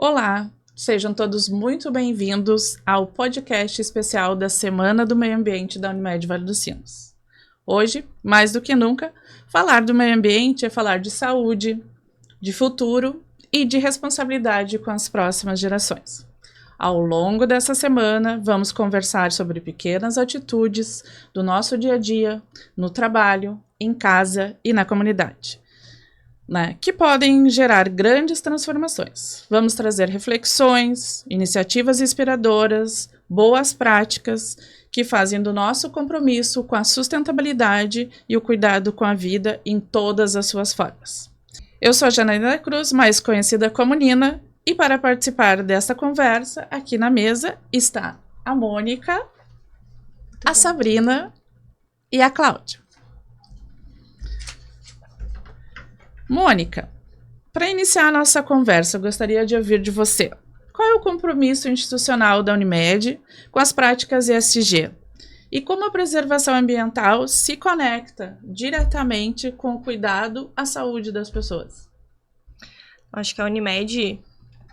Olá, sejam todos muito bem-vindos ao podcast especial da Semana do Meio Ambiente da Unimed Vale dos Sinos. Hoje, mais do que nunca, falar do meio ambiente é falar de saúde, de futuro e de responsabilidade com as próximas gerações. Ao longo dessa semana, vamos conversar sobre pequenas atitudes do nosso dia a dia, no trabalho, em casa e na comunidade, que podem gerar grandes transformações. Vamos trazer reflexões, iniciativas inspiradoras, boas práticas que fazem do nosso compromisso com a sustentabilidade e o cuidado com a vida em todas as suas formas. Eu sou a Janaína Cruz, mais conhecida como Nina, e para participar dessa conversa, aqui na mesa está a Mônica, a Sabrina e a Cláudia. Mônica, para iniciar a nossa conversa, eu gostaria de ouvir de você. Qual é o compromisso institucional da Unimed com as práticas ESG? E como a preservação ambiental se conecta diretamente com o cuidado à saúde das pessoas? Acho que a Unimed,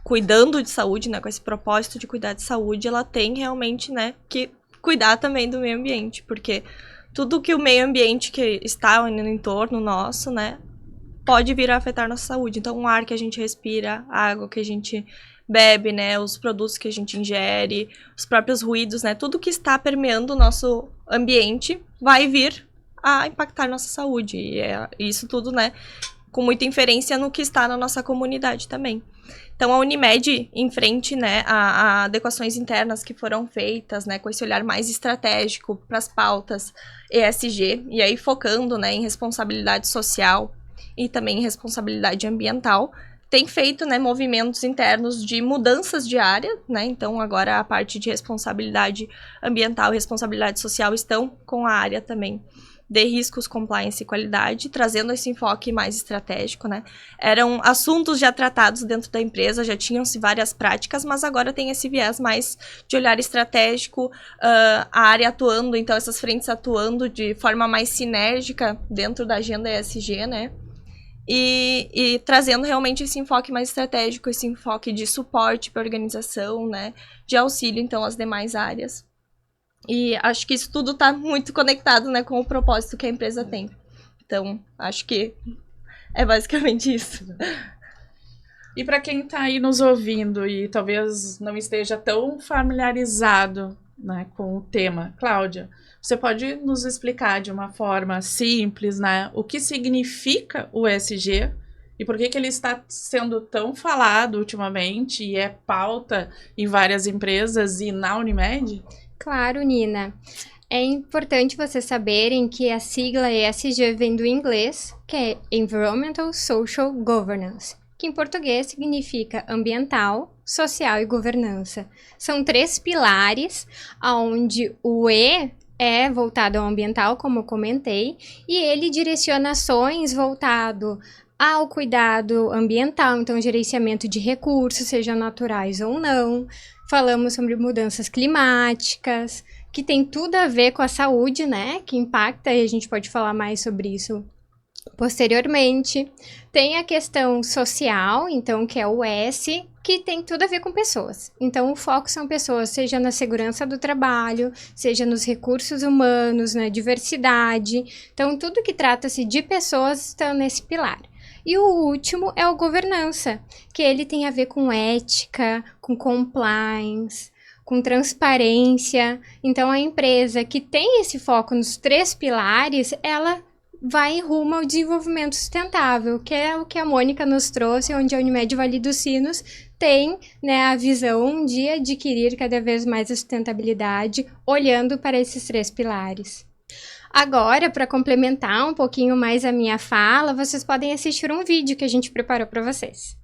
cuidando de saúde, com esse propósito de cuidar de saúde, ela tem realmente, que cuidar também do meio ambiente, porque tudo que o meio ambiente que está no entorno nosso, pode vir a afetar nossa saúde. Então, o ar que a gente respira, a água que a gente bebe, os produtos que a gente ingere, os próprios ruídos, tudo que está permeando o nosso ambiente vai vir a impactar nossa saúde. E é isso tudo, com muita inferência no que está na nossa comunidade também. Então, a Unimed, em frente, a adequações internas que foram feitas, com esse olhar mais estratégico para as pautas ESG, e aí focando, em responsabilidade social e também responsabilidade ambiental, tem feito, movimentos internos de mudanças de área, então agora a parte de responsabilidade ambiental e responsabilidade social estão com a área também de riscos, compliance e qualidade, trazendo esse enfoque mais estratégico, Eram assuntos já tratados dentro da empresa, já tinham-se várias práticas, mas agora tem esse viés mais de olhar estratégico, a área atuando, então essas frentes atuando de forma mais sinérgica dentro da agenda ESG, E trazendo realmente esse enfoque mais estratégico, esse enfoque de suporte para a organização, de auxílio, então, às demais áreas. E acho que isso tudo está muito conectado, com o propósito que a empresa tem. Então, acho que é basicamente isso. E para quem está aí nos ouvindo e talvez não esteja tão familiarizado, com o tema, Cláudia, você pode nos explicar de uma forma simples, o que significa o ESG e por que ele está sendo tão falado ultimamente e é pauta em várias empresas e na Unimed? Claro, Nina. É importante vocês saberem que a sigla ESG vem do inglês, que é Environmental Social Governance, que em português significa ambiental, social e governança. São 3 pilares, onde o E é voltado ao ambiental, como eu comentei, e ele direciona ações voltado ao cuidado ambiental, então gerenciamento de recursos, sejam naturais ou não. Falamos sobre mudanças climáticas, que tem tudo a ver com a saúde, que impacta, e a gente pode falar mais sobre isso posteriormente. Tem a questão social, então, que é o S, que tem tudo a ver com pessoas. Então, o foco são pessoas, seja na segurança do trabalho, seja nos recursos humanos, na diversidade. Então, tudo que trata-se de pessoas está nesse pilar. E o último é o governança, que ele tem a ver com ética, com compliance, com transparência. Então, a empresa que tem esse foco nos 3 pilares, ela vai rumo ao desenvolvimento sustentável, que é o que a Mônica nos trouxe, onde a Unimed Vale dos Sinos tem a visão de adquirir cada vez mais a sustentabilidade, olhando para esses 3 pilares. Agora, para complementar um pouquinho mais a minha fala, vocês podem assistir um vídeo que a gente preparou para vocês.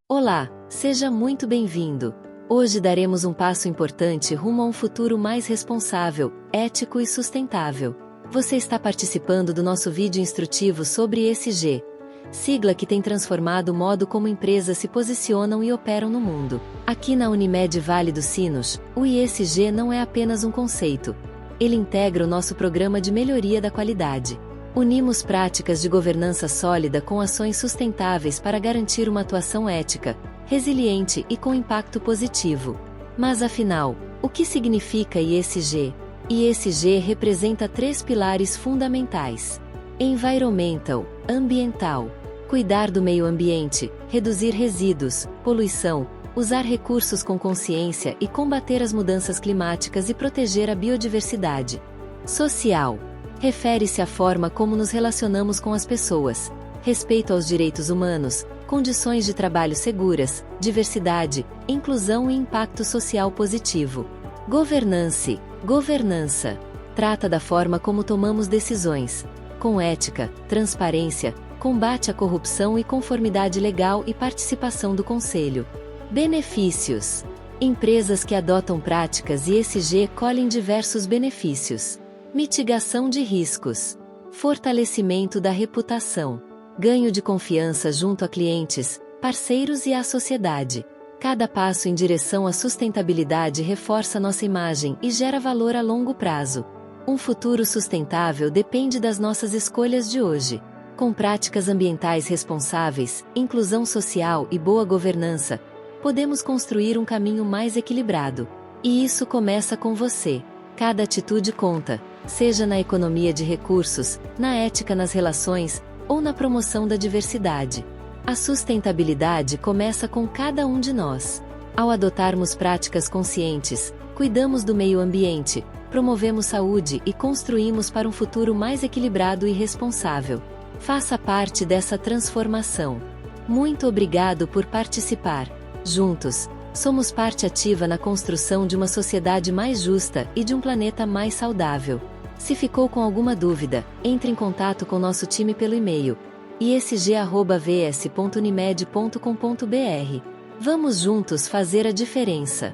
Olá, seja muito bem-vindo. Hoje daremos um passo importante rumo a um futuro mais responsável, ético e sustentável. Você está participando do nosso vídeo instrutivo sobre ESG, sigla que tem transformado o modo como empresas se posicionam e operam no mundo. Aqui na Unimed Vale dos Sinos, o ESG não é apenas um conceito. Ele integra o nosso programa de melhoria da qualidade. Unimos práticas de governança sólida com ações sustentáveis para garantir uma atuação ética, resiliente e com impacto positivo. Mas afinal, o que significa ESG? ESG representa 3 pilares fundamentais: environmental, ambiental, cuidar do meio ambiente, reduzir resíduos, poluição, usar recursos com consciência e combater as mudanças climáticas e proteger a biodiversidade. Social, refere-se à forma como nos relacionamos com as pessoas, respeito aos direitos humanos, condições de trabalho seguras, diversidade, inclusão e impacto social positivo. Governance, governança, trata da forma como tomamos decisões, com ética, transparência, combate à corrupção e conformidade legal e participação do Conselho. Benefícios. Empresas que adotam práticas ESG colhem diversos benefícios. Mitigação de riscos. Fortalecimento da reputação. Ganho de confiança junto a clientes, parceiros e à sociedade. Cada passo em direção à sustentabilidade reforça nossa imagem e gera valor a longo prazo. Um futuro sustentável depende das nossas escolhas de hoje. Com práticas ambientais responsáveis, inclusão social e boa governança, podemos construir um caminho mais equilibrado. E isso começa com você. Cada atitude conta, seja na economia de recursos, na ética nas relações, ou na promoção da diversidade. A sustentabilidade começa com cada um de nós. Ao adotarmos práticas conscientes, cuidamos do meio ambiente, promovemos saúde e construímos para um futuro mais equilibrado e responsável. Faça parte dessa transformação. Muito obrigado por participar. Juntos, somos parte ativa na construção de uma sociedade mais justa e de um planeta mais saudável. Se ficou com alguma dúvida, entre em contato com nosso time pelo e-mail esg@vs.unimed.com.br. Vamos juntos fazer a diferença.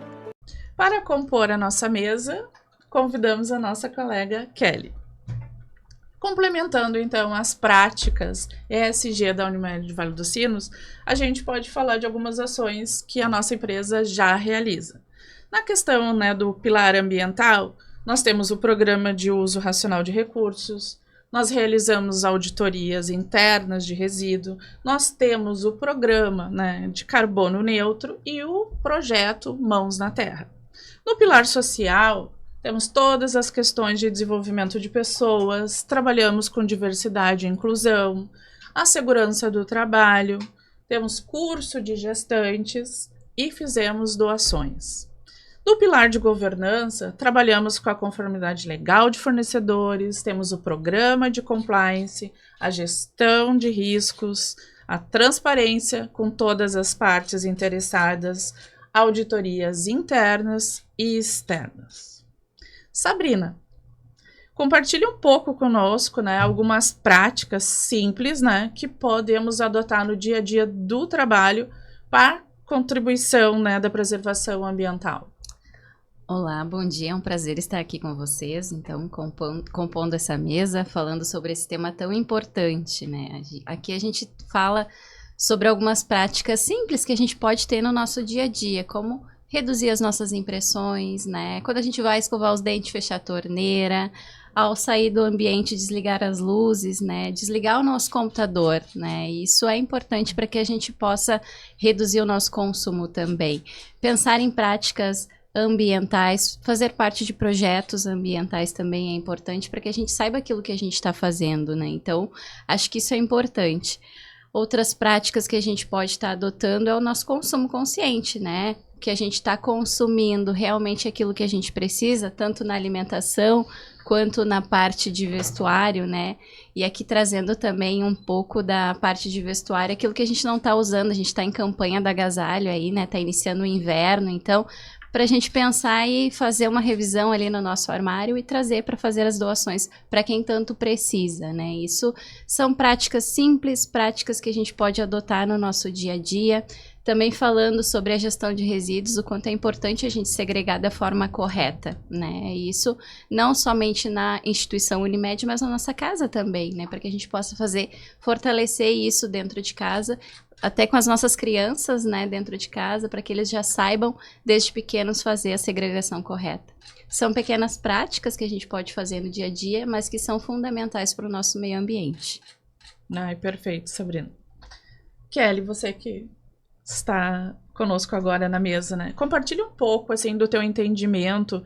Para compor a nossa mesa, convidamos a nossa colega Kelly. Complementando, então, as práticas ESG da Unimed Vale dos Sinos, a gente pode falar de algumas ações que a nossa empresa já realiza. Na questão, né, do pilar ambiental, nós temos o programa de uso racional de recursos, nós realizamos auditorias internas de resíduo, nós temos o programa, né, de carbono neutro e o projeto Mãos na Terra. No pilar social, temos todas as questões de desenvolvimento de pessoas, trabalhamos com diversidade e inclusão, a segurança do trabalho, temos curso de gestantes e fizemos doações. No pilar de governança, trabalhamos com a conformidade legal de fornecedores, temos o programa de compliance, a gestão de riscos, a transparência com todas as partes interessadas, auditorias internas e externas. Sabrina, compartilhe um pouco conosco, né, algumas práticas simples, né, que podemos adotar no dia a dia do trabalho para contribuição, né, da preservação ambiental. Olá, bom dia, é um prazer estar aqui com vocês, então, compondo essa mesa, falando sobre esse tema tão importante, né? Aqui a gente fala sobre algumas práticas simples que a gente pode ter no nosso dia a dia, como reduzir as nossas impressões, né? Quando a gente vai escovar os dentes, fechar a torneira, ao sair do ambiente, desligar as luzes, né? Desligar o nosso computador, né? Isso é importante para que a gente possa reduzir o nosso consumo também. Pensar em práticas ambientais, fazer parte de projetos ambientais também é importante para que a gente saiba aquilo que a gente está fazendo, né? Então, acho que isso é importante. Outras práticas que a gente pode estar adotando é o nosso consumo consciente, né? Que a gente está consumindo realmente aquilo que a gente precisa, tanto na alimentação quanto na parte de vestuário, né? E aqui trazendo também um pouco da parte de vestuário, aquilo que a gente não está usando, a gente está em campanha da agasalho aí, né? Está iniciando o inverno, então para a gente pensar e fazer uma revisão ali no nosso armário e trazer para fazer as doações para quem tanto precisa, né? Isso são práticas simples, práticas que a gente pode adotar no nosso dia a dia. Também falando sobre a gestão de resíduos, o quanto é importante a gente segregar da forma correta, né? E isso não somente na instituição Unimed, mas na nossa casa também, né? Para que a gente possa fortalecer isso dentro de casa, até com as nossas crianças, né, dentro de casa, para que eles já saibam, desde pequenos, fazer a segregação correta. São pequenas práticas que a gente pode fazer no dia a dia, mas que são fundamentais para o nosso meio ambiente. Ai, perfeito, Sabrina. Kelly, você que está conosco agora na mesa, né? Compartilha um pouco, assim, do teu entendimento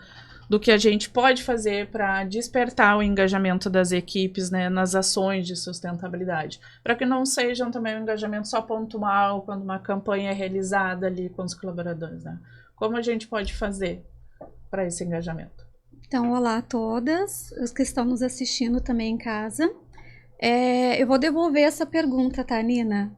do que a gente pode fazer para despertar o engajamento das equipes, né, nas ações de sustentabilidade, para que não sejam também um engajamento só pontual quando uma campanha é realizada ali com os colaboradores, né? Como a gente pode fazer para esse engajamento? Então, olá a todas, os que estão nos assistindo também em casa. Eu vou devolver essa pergunta, tá, Nina?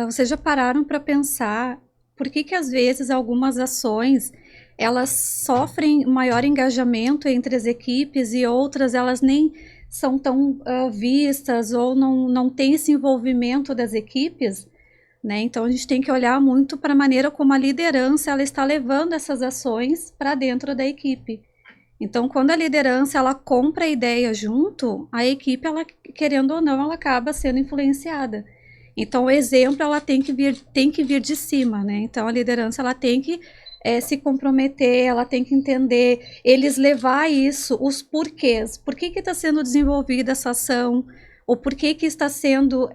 Vocês já pararam para pensar por que às vezes algumas ações elas sofrem maior engajamento entre as equipes e outras elas nem são tão vistas ou não tem esse envolvimento das equipes, né? Então a gente tem que olhar muito para a maneira como a liderança ela está levando essas ações para dentro da equipe. Então, quando a liderança ela compra a ideia junto, a equipe, ela, querendo ou não, ela acaba sendo influenciada. Então, o exemplo ela tem que vir de cima, né? Então, a liderança ela tem que se comprometer, ela tem que entender, eles levar isso, os porquês. Por que está sendo desenvolvida essa ação? Ou por que está sendo,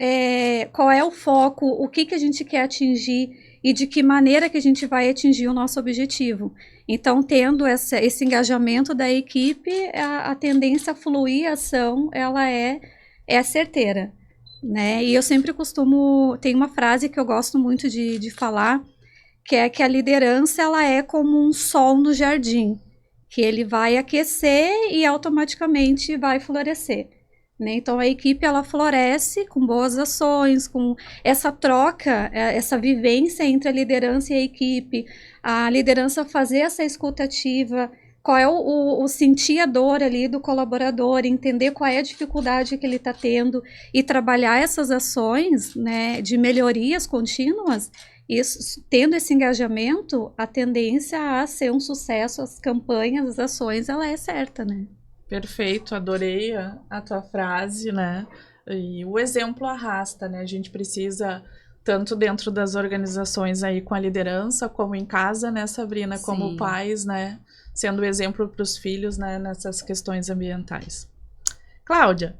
qual é o foco, o que a gente quer atingir e de que maneira que a gente vai atingir o nosso objetivo. Então, tendo esse engajamento da equipe, a tendência a fluir a ação, ela é certeira, né? E eu sempre tem uma frase que eu gosto muito de falar, que é que a liderança, ela é como um sol no jardim, que ele vai aquecer e automaticamente vai florescer. Né? Então, a equipe, ela floresce com boas ações, com essa troca, essa vivência entre a liderança e a equipe, a liderança fazer essa escuta ativa, qual é o sentir a dor ali do colaborador, entender qual é a dificuldade que ele está tendo e trabalhar essas ações, né, de melhorias contínuas. Isso, tendo esse engajamento, a tendência a ser um sucesso, as campanhas, as ações, ela é certa, né? Perfeito, adorei a tua frase, né? E o exemplo arrasta, né? A gente precisa, tanto dentro das organizações aí com a liderança, como em casa, né, Sabrina? Sim. Como pais, né? Sendo exemplo para os filhos, né? Nessas questões ambientais. Cláudia,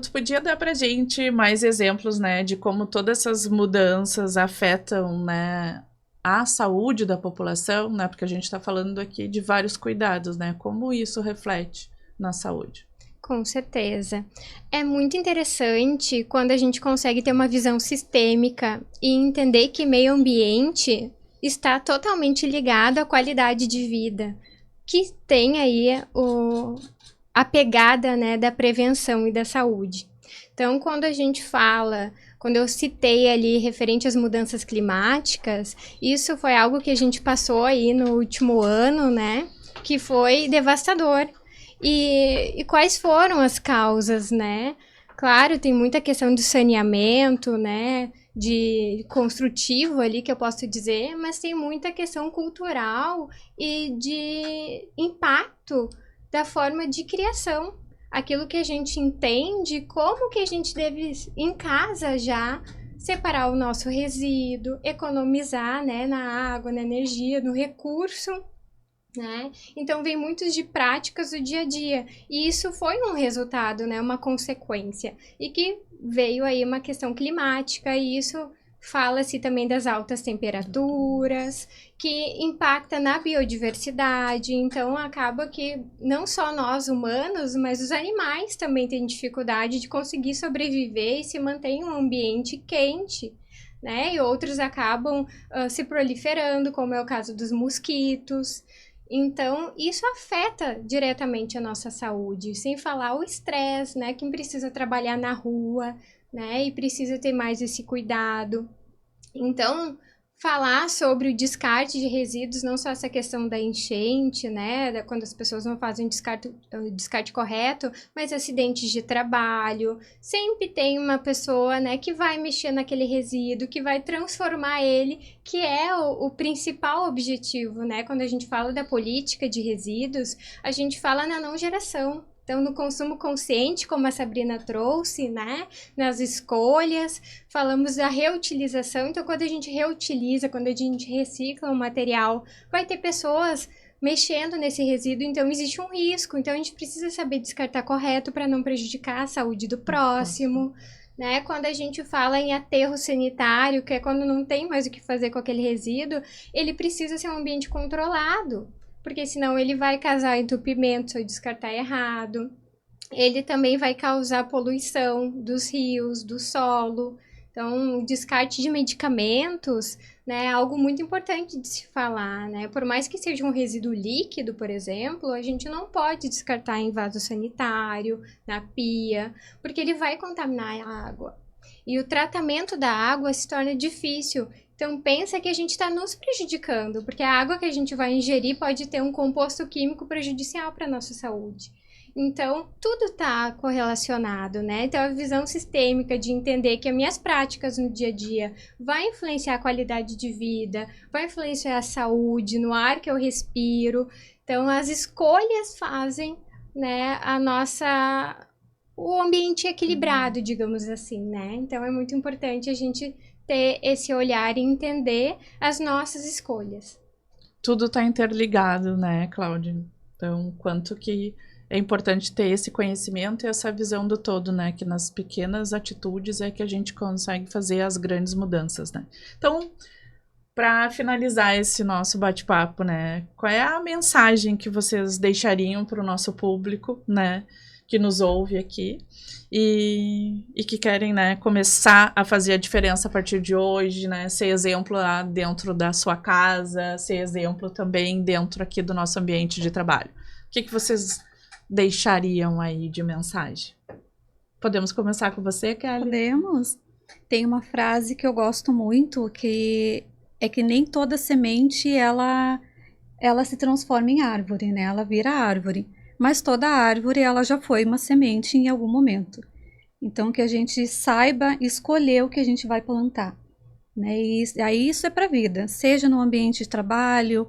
tu podia dar pra gente mais exemplos, né? De como todas essas mudanças afetam, né? A saúde da população, né? Porque a gente está falando aqui de vários cuidados, né? Como isso reflete na saúde? Com certeza. É muito interessante quando a gente consegue ter uma visão sistêmica e entender que meio ambiente está totalmente ligado à qualidade de vida, que tem aí a pegada, né, da prevenção e da saúde. Então, quando a gente fala, quando eu citei ali referente às mudanças climáticas, isso foi algo que a gente passou aí no último ano, né? Que foi devastador. E quais foram as causas, né? Claro, tem muita questão do saneamento, né? De construtivo ali, que eu posso dizer, mas tem muita questão cultural e de impacto da forma de criação. Aquilo que a gente entende, como que a gente deve, em casa já, separar o nosso resíduo, economizar, né, na água, na energia, no recurso, né? Então, vem muitos de práticas do dia a dia. E isso foi um resultado, né, uma consequência. E que veio aí uma questão climática, e isso fala-se também das altas temperaturas, que impacta na biodiversidade. Então, acaba que não só nós humanos, mas os animais também têm dificuldade de conseguir sobreviver e se manter em um ambiente quente, né? E outros acabam se proliferando, como é o caso dos mosquitos. Então, isso afeta diretamente a nossa saúde, sem falar o estresse, né? Quem precisa trabalhar na rua, né? E precisa ter mais esse cuidado. Então, falar sobre o descarte de resíduos, não só essa questão da enchente, né? Quando as pessoas não fazem o descarte correto, mas acidentes de trabalho. Sempre tem uma pessoa, né, que vai mexer naquele resíduo, que vai transformar ele, que é o principal objetivo, né? Quando a gente fala da política de resíduos, a gente fala na não geração. Então, no consumo consciente, como a Sabrina trouxe, né? Nas escolhas, falamos da reutilização. Então, quando a gente reutiliza, quando a gente recicla um material, vai ter pessoas mexendo nesse resíduo, então existe um risco. Então, a gente precisa saber descartar correto para não prejudicar a saúde do próximo, né? Quando a gente fala em aterro sanitário, que é quando não tem mais o que fazer com aquele resíduo, ele precisa ser um ambiente controlado, porque senão ele vai causar entupimento se eu descartar errado. Ele também vai causar poluição dos rios, do solo. Então, o descarte de medicamentos, né, é algo muito importante de se falar, né? Por mais que seja um resíduo líquido, por exemplo, a gente não pode descartar em vaso sanitário, na pia, porque ele vai contaminar a água. E o tratamento da água se torna difícil. Então, pensa que a gente está nos prejudicando, porque a água que a gente vai ingerir pode ter um composto químico prejudicial para a nossa saúde. Então, tudo está correlacionado, né? Então, a visão sistêmica de entender que as minhas práticas no dia a dia vai influenciar a qualidade de vida, vai influenciar a saúde, no ar que eu respiro. Então, as escolhas fazem, né, o ambiente equilibrado, digamos assim, né? Então, é muito importante a gente ter esse olhar e entender as nossas escolhas. Tudo está interligado, né, Cláudia? Então, quanto que é importante ter esse conhecimento e essa visão do todo, né? Que nas pequenas atitudes é que a gente consegue fazer as grandes mudanças, né? Então, para finalizar esse nosso bate-papo, né? Qual é a mensagem que vocês deixariam para o nosso público, né? Que nos ouve aqui e que querem, né? Começar a fazer a diferença a partir de hoje, né? Ser exemplo lá dentro da sua casa, ser exemplo também dentro aqui do nosso ambiente de trabalho. O que vocês deixariam aí de mensagem? Podemos começar com você, Kelly? Podemos. Tem uma frase que eu gosto muito, que é que nem toda semente ela se transforma em árvore, né? Ela vira árvore. Mas toda árvore ela já foi uma semente em algum momento. Então que a gente saiba escolher o que a gente vai plantar, né? E aí isso é para a vida, seja no ambiente de trabalho,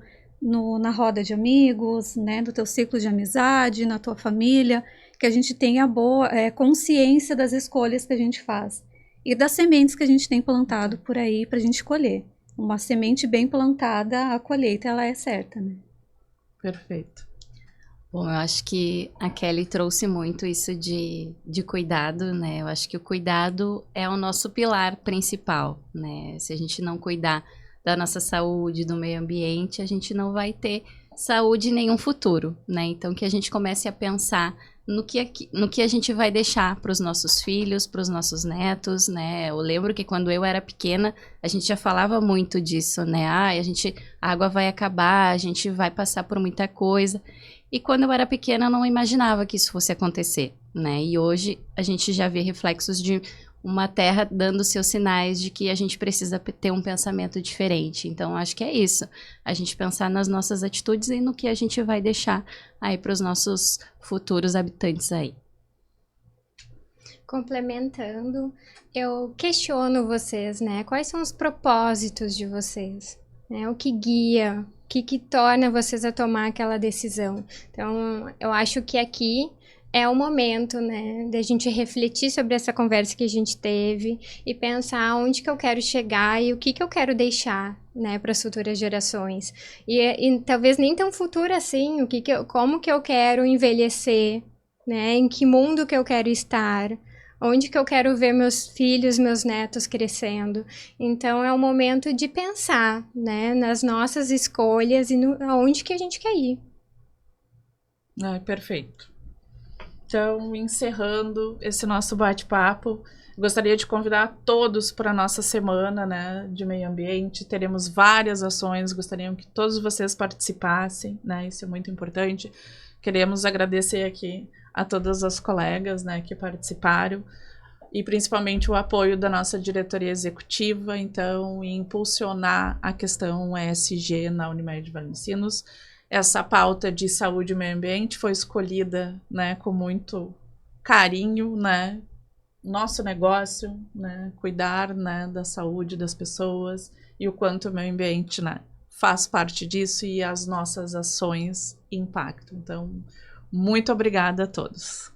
na roda de amigos, né, do teu ciclo de amizade, na tua família, que a gente tenha boa consciência das escolhas que a gente faz e das sementes que a gente tem plantado por aí para a gente colher. Uma semente bem plantada, a colheita ela é certa, né? Perfeito. Bom, eu acho que a Kelly trouxe muito isso de cuidado, né? Eu acho que o cuidado é o nosso pilar principal, né? Se a gente não cuidar da nossa saúde, do meio ambiente, a gente não vai ter saúde em nenhum futuro, né? Então, que a gente comece a pensar no que a gente vai deixar para os nossos filhos, para os nossos netos, né? Eu lembro que quando eu era pequena, a gente já falava muito disso, né? A água vai acabar, a gente vai passar por muita coisa. E quando eu era pequena, eu não imaginava que isso fosse acontecer, né? E hoje a gente já vê reflexos de uma terra dando seus sinais de que a gente precisa ter um pensamento diferente. Então, acho que é isso. A gente pensar nas nossas atitudes e no que a gente vai deixar aí para os nossos futuros habitantes aí. Complementando, eu questiono vocês, né? Quais são os propósitos de vocês? Né? O que guia? O que torna vocês a tomar aquela decisão? Então, eu acho que aqui é o momento, né, da gente refletir sobre essa conversa que a gente teve e pensar onde que eu quero chegar e o que eu quero deixar, né, para as futuras gerações. E talvez nem tão futuro assim, como que eu quero envelhecer, né, em que mundo que eu quero estar, onde que eu quero ver meus filhos, meus netos crescendo. Então, é o momento de pensar, né, nas nossas escolhas e aonde que a gente quer ir. Perfeito. Então, encerrando esse nosso bate-papo, gostaria de convidar todos para a nossa semana, né, de meio ambiente. Teremos várias ações, gostaríamos que todos vocês participassem, né, isso é muito importante. Queremos agradecer aqui a todas as colegas, né, que participaram e principalmente o apoio da nossa diretoria executiva, então, em impulsionar a questão ESG na Unimed Vale dos Sinos. Essa pauta de saúde e meio ambiente foi escolhida, né, com muito carinho, né, nosso negócio, né, cuidar, né, da saúde das pessoas e o quanto o meio ambiente, né, faz parte disso e as nossas ações impactam. Então, muito obrigada a todos.